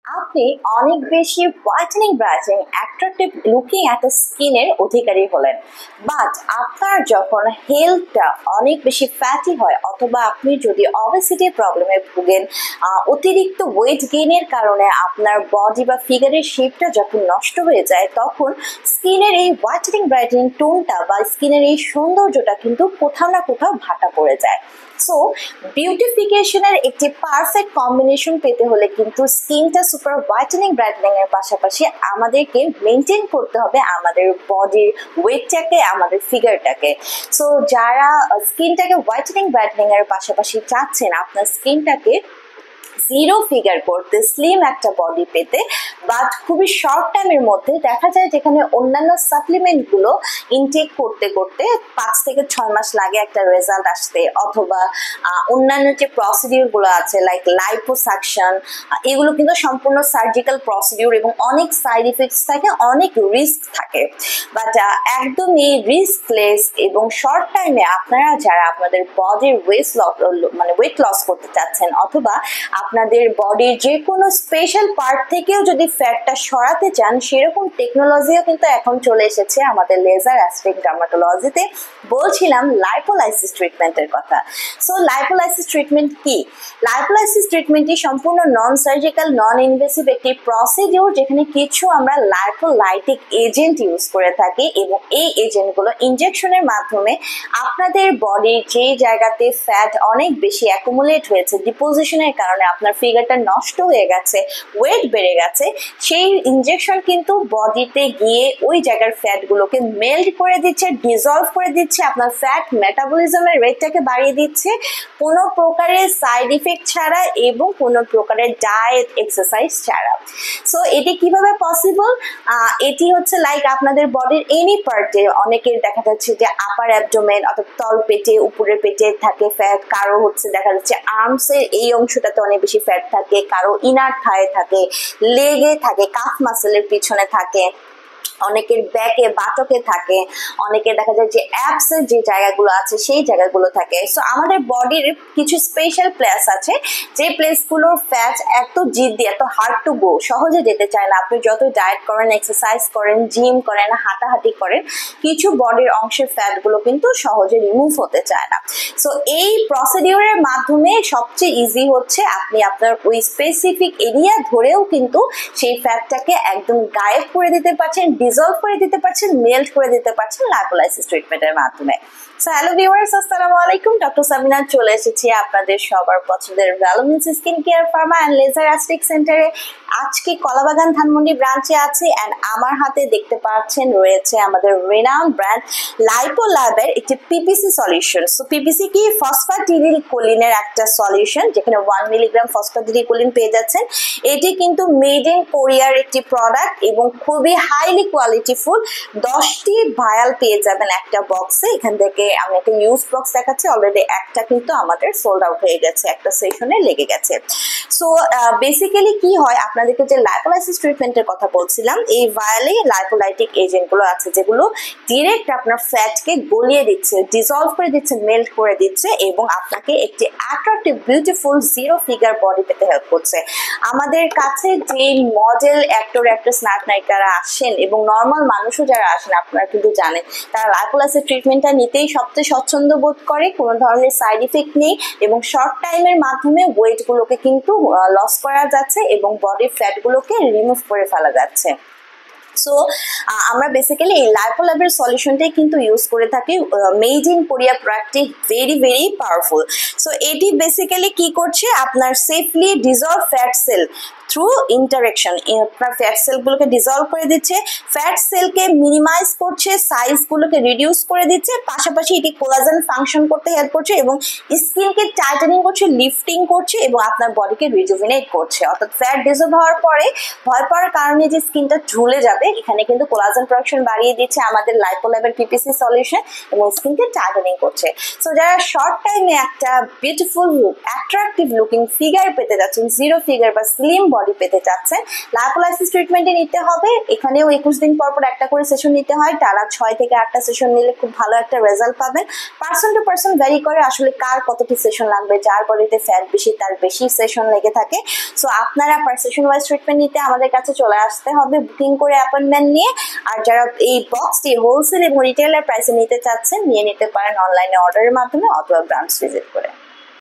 আপনি অনেক বেশি হোয়াইটেনিং ব্রাইটেনিং অ্যাট্রাকটিভ লুকিং একটা স্কিনের অধিকারী হলেন, বাট আপনার যখন হেলথটা অনেক বেশি ফ্যাটি হয় অথবা আপনি যদি অবেসিটি প্রবলেমে ভুগেন, অতিরিক্ত ওয়েট গেইনের কারণে আপনার বডি বা ফিগারের শেপটা যখন নষ্ট হয়ে যায়, তখন স্কিনের এই হোয়াইটেনিং ব্রাইটেনিং টোনটা বা স্কিনের এই সৌন্দর্যটা কিন্তু কোথাও না কোথাও ভাটা পড়ে যায়। সো বিউটিফিকেশনের একটি পারফেক্ট কম্বিনেশন পেতে হলে কিন্তু স্কিনটা সুপার হোয়াইটেনিং ব্রাইটেনিং এর পাশাপাশি আমাদেরকে মেনটেন করতে হবে আমাদের বডির ওয়েটটাকে, আমাদের ফিগারটাকে। সো যারা স্কিনটাকে হোয়াইটেনিং ব্রাইটেনিং এর পাশাপাশি চাচ্ছেন আপনার স্কিনটাকে জিরো ফিগার করতে, স্লিম একটা বডি পেতে, বাট খুবই শর্ট টাইমের মধ্যে দেখা যায় যেখানে অন্যান্য সাপ্লিমেন্টগুলো ইনটেক করতে করতে 5 থেকে 6 মাস লাগে একটা রেজাল্ট আসতে, অথবা অন্যান্য যে প্রসিডিউরগুলো আছে লাইক লাইপোসাকশন, এগুলো কিন্তু সম্পূর্ণ সার্জিক্যাল প্রসিডিউর এবং অনেক সাইড ইফেক্টস থাকে, অনেক রিস্ক থাকে। বাট একদমই রিস্কলেস এবং শর্ট টাইমে আপনারা যারা আপনাদের বডির ওয়েট লস করতে চাচ্ছেন, অথবা আপনাদের বডির যে কোনো স্পেশাল পার্ট থেকেও যদি ফ্যাটটা সরাতে চান, সেরকম টেকনোলজিও কিন্তু এখন চলে এসেছে আমাদের লেজার অ্যাস্টেটিক ডার্মাটোলজিতে। বলছিলাম লাইপোলাইসিস ট্রিটমেন্টের কথা। সো লাইপোলাইসিস ট্রিটমেন্ট কি? লাইপোলাইসিস ট্রিটমেন্টটি সম্পূর্ণ নন সার্জিক্যাল, নন ইনভেসিভ একটি প্রসিডিউর, যেখানে কিছু আমরা লাইপোলাইটিক এজেন্ট ইউজ করে থাকি এবং এই এজেন্টগুলো ইনজেকশনের মাধ্যমে আপনাদের বডির যে জায়গাতে ফ্যাট অনেক বেশি অ্যাকুমুলেট হয়েছে ডিপোজিশনের কারণে, আপনার ফিগারটা নষ্ট হয়ে গেছে, ওয়েট বেড়ে গেছে, সেই ইনজেকশন কিন্তু বডিতে গিয়ে ওই জায়গার ফ্যাটগুলোকে মেল্ট করে দিচ্ছে, ডিজলভ করে দিচ্ছে, আপনার ফ্যাট মেটাবলিজমের রেটটাকে বাড়িয়ে দিচ্ছে কোনো প্রকারের সাইড ইফেক্ট ছাড়া এবং কোনো প্রকারের ডায়েট এক্সারসাইজ ছাড়া। সো এটি কিভাবে পসিবল? এটি হচ্ছে লাইক আপনাদের বডির এনি পার্টে, অনেকের দেখা যাচ্ছে যে আপার অ্যাবডোমেন অর্থাৎ তল পেটে, উপরের পেটে থাকে ফ্যাট, কারো হচ্ছে দেখা যাচ্ছে আর্মসের এই অংশটাতে অনেক বেশি ফ্যাট থাকে, কারো ইনার থায়ে থাকে, লেগে থাকে, কাফ মাসেলের পিছনে থাকে, অনেকের ব্যাকে বাটকে থাকে, অনেকে দেখা যায় যে অ্যাপসের যে জায়গাগুলো আছে সেই জায়গাগুলো থাকে। সো আমাদের বডির কিছু স্পেশাল প্লেস আছে যে প্লেসগুলোর ফ্যাট এত জিদ্দি, এত হার্ড টু গো, সহজে যেতে চায় না। আপনি যত ডায়েট করেন, এক্সারসাইজ করেন, জিম করেন, হাঁটাহাঁটি করেন, কিছু বডির অংশের ফ্যাটগুলো কিন্তু সহজে রিমুভ হতে চায় না। সো এই প্রসিডিউরের মাধ্যমে সবচেয়ে ইজি হচ্ছে আপনি আপনার ওই স্পেসিফিক এরিয়া ধরেও কিন্তু সেই ফ্যাটটাকে একদম গায়েব করে দিতে পারছেন, ডিজলভ করে দিতে পারছেন, মেল্ট করে দিতে পারছেন লাইপোলাইসিস ট্রিটমেন্টের মাধ্যমে। সো হ্যালো ভিউয়ার্স, আসসালামু আলাইকুম। ডক্টর সাবিনা চলে এসেছি আপনাদের সবার পছন্দের ভ্যালুমিন্স skin care pharma and laser aesthetic সেন্টারে। আজকে কলাবাগান ধানমন্ডি ব্রাঞ্চে আছি অ্যান্ড আমার হাতে দেখতে পাচ্ছেন রয়েছে আমাদের রেনাউন্ড ব্র্যান্ড লাইপোল্যাবের একটি পিপিসি সলিউশন। সো পিপিসি কি? ফসফাটিডিলকোলিনের একটা সলিউশন, যেখানে 1 মিলিগ্রাম ফসফাটিডিলকোলিন পেয়ে যাচ্ছেন। এটি কিন্তু মেড ইন কোরিয়ার একটি প্রোডাক্ট এবং খুবই হাইলি কোয়ালিটিফুল। 10টি ভায়াল পেয়ে যাবেন একটা বক্সে। এখান থেকে আমি একটা ইউজ বক্স দেখাচ্ছি, অলরেডি একটা কিন্তু আমাদের সোল্ড আউট হয়ে গেছে, একটা সেশনে লেগে গেছে। সো বেসিক্যালি কি হয়, আপনাদেরকে যে লাইপোলাইসিস ট্রিটমেন্টের কথা বলছিলাম, এই ভায়ালে লাইপোলাইটিক এজেন্টগুলো আছে যেগুলো ডিরেক্ট আপনার ফ্যাটকে গলিয়ে দিচ্ছে, ডিজলভ করে দিচ্ছে, মেল্ট করে দিচ্ছে এবং আপনাকে একটি attractive beautiful zero figure body পেতে হেল্প করছে। আমাদের কাছে যে মডেল, অ্যাক্টর, অ্যাক্ট্রেস, নায়িকারা আসেন এবং নর্মাল মানুষও যারা আসেন, আপনারা কিন্তু জানেন তারা লাইপোলাইসিস ট্রিটমেন্টটা নিতেই সবচেয়ে স্বচ্ছন্দ বোধ করে, কোনো ধরনের সাইড ইফেক্ট নেই এবং শর্ট টাইমের মাধ্যমে ওয়েটগুলোকে কিন্তু লস করা যাচ্ছে এবং বডির ফ্যাটগুলোকে রিমুভ করে ফেলা যাচ্ছে। সো আমরা বেসিক্যালি এই লাইপোল্যাবের সলিউশনটাই কিন্তু ইউজ করে থাকি। মেড ইন কোরিয়া প্রোডাক্টটি ভেরি ভেরি পাওয়ারফুল। সো এটি বেসিক্যালি কি করছে, আপনার safely dissolved fat sell through interaction আপনার ফ্যাট সেলগুলোকে ডিজলভ করে দিচ্ছে, ফ্যাট সেলকে মিনিমাইজ করছে, সাইজগুলোকে রিডিউস করে দিচ্ছে, পাশাপাশি এটি কোলাজেন ফাংশন করতে হেল্প করছে এবং স্কিনকে টাইটেনিং করছে, লিফটিং করছে এবং আপনার বডিকে রিজুভিনেট করছে। অর্থাৎ ফ্যাট ডিজলভ হওয়ার পরে ভয় পাওয়ার কারণে যে স্কিনটা ঝুলে যাবে, এখানে কিন্তু কোলাজেন প্রোডাকশন বাড়িয়ে দিচ্ছে আমাদের লাইপোল্যাবের পিপিসি সলিউশন এবং স্কিনকে টাইটেনিং করছে। সো যারা শর্ট টাইমে একটা বিউটিফুল অ্যাট্রাকটিভ লুকিং ফিগার পেতে যাচ্ছেন, জিরো ফিগার বা স্লিম বডি পেতে চাচ্ছেন, লাইপোলাইসিস ট্রিটমেন্টে নিতে হবে। এখানেও 21 দিন পর পর একটা করে সেশন নিতে হয়, টানা 6 থেকে 8টা সেশন নিলে খুব ভালো একটা রেজাল্ট পাবেন। পার্সন টু পার্সন ভ্যারি করে আসলে কার কতটি সেশন লাগবে, যার বডিতে ফ্যাট বেশি তার বেশি সেশন লেগে থাকে। সো আপনারা পার সেশন ওয়াইজ ট্রিটমেন্ট নিতে আমাদের কাছে চলে আসতে হবে বুকিং করে অ্যাপয়েন্টমেন্ট নিয়ে। আর যারা এই বক্সটি হোলসেল এবং রিটেলার প্রাইসে নিতে চাচ্ছেন নিয়ে নিতে পারেন অনলাইনে অর্ডারের মাধ্যমে অথবা ব্রাঞ্চ ভিজিট করে।